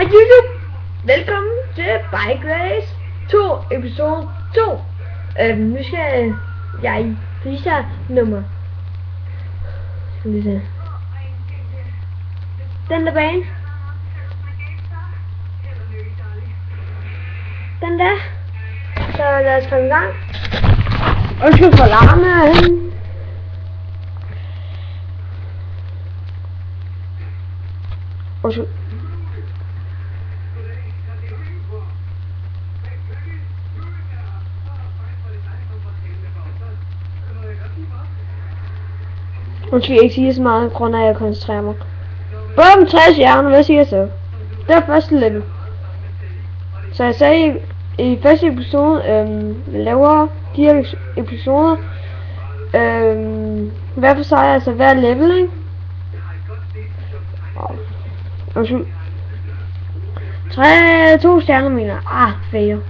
YouTube! Velkommen til Bike Race 2, episode 2. Nu skal jeg i feature nummer. Skal vi se. Den der bane. Den der. Så lad os komme i gang. Undskyld for larmen. Undskyld. Måske ikke sige så meget, grund af at jeg koncentrerer mig. Bum, 60 hjerner, hvad siger jeg så? Det er første level. Så jeg sagde i første episode, vi laver de her episoder, hver for sig, altså hver level, ikke? Undskyld. 2 stjerner mener. 4.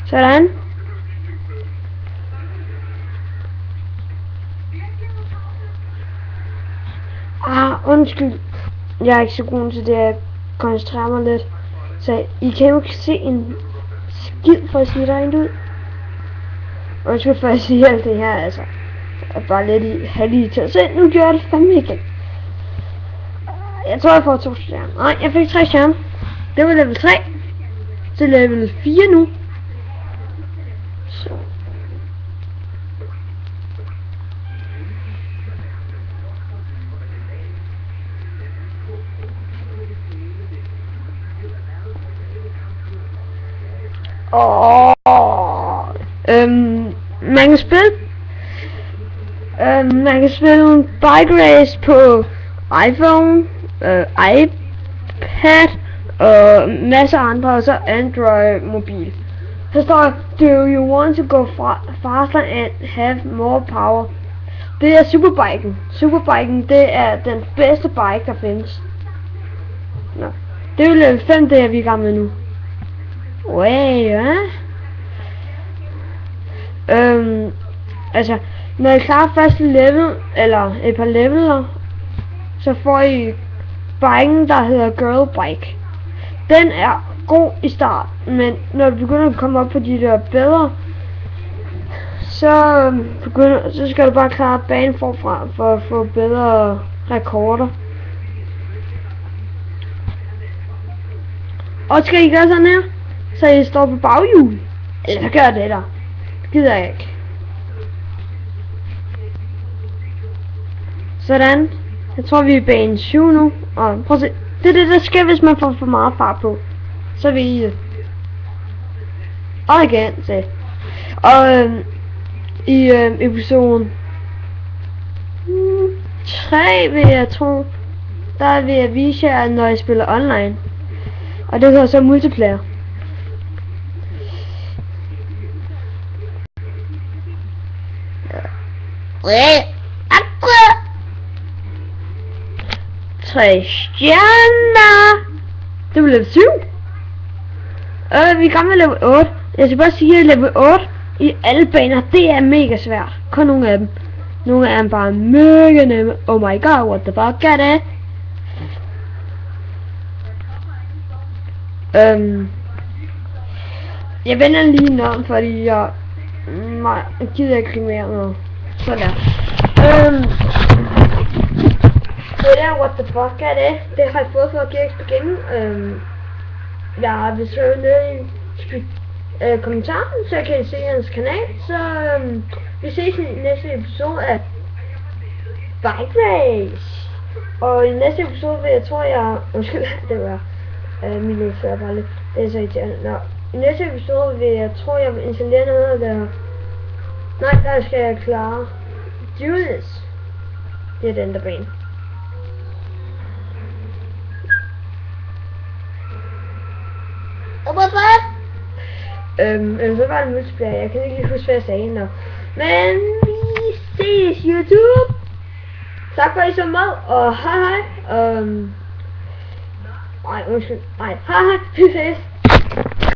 Sådan. Undskyld. Jeg er ikke så god til det, at koncentrere mig lidt. Så I kan jo ikke se en skid for at sige dig ud. Undskyld for at sige alt det her, altså. Jeg er bare lidt halvlig til at se. Nu gør jeg det fandme igen. Jeg tror jeg får 2 stjerner. Nej, jeg fik 3 stjerner. Det var level 3. Til level 4 nu. Så. Man kan spille Bike Race på iPhone, iPad og masser af andre, og så Android mobil. Så står der, do you want to go faster and have more power? Det er Superbiken. Superbiken, det er den bedste bike, der findes. Nå. Det er jo level 5, det er vi i gang med nu. Ja. Altså, når I klarer første level, eller et par leveler, så får I biken, der hedder Girl Bike. Den er god i start, men når du begynder at komme op på de der bedre, så skal du bare klare banen forfra for at få bedre rekorder. Og skal I gøre sådan her, så I står på baghjul, eller gør det der. Det gider jeg ikke. Sådan. Jeg tror vi er i bane 7 nu. Og prøv at se. Det er det der sker, hvis man får for meget fart på. Så vil I det. Og igen se. Og i episoden 3 vil jeg tro, der vil jeg vise jer, når jeg spiller online. Og det hedder så multiplayer. Akkurat 3 stjerner. Det var level 7. Vi er gamle level 8. Jeg skal bare sige, at level 8 i alle baner, det er mega svært. Kun nogle af dem. Nogle af dem bare mega nemme. Oh my god, what the fuck er det? Jeg vender lige noget, fordi jeg gider ikke mere noget. Sådan der. Det der, what the fuck er det? Det har jeg fået for Geeks Beginning. Jeg vil skrive ned i kommentaren, så kan I se hans kanal. Så vi ses i næste episode af Bike Race. Og i næste episode vil jeg tror jeg... Undskyld, det var min læser bare lidt. Det er så irriterende. Nå, i næste episode vil jeg tror jeg vil installere noget der... Nej, der skal jeg klare Julius. Det er den der bane. Så var det multiplayer. Jeg kan ikke lige huske hvad jeg sagde nå. Men vi ses YouTube. Tak for I så meget. Og hej. Nej, undskyld. Nej, hej. Vi ses.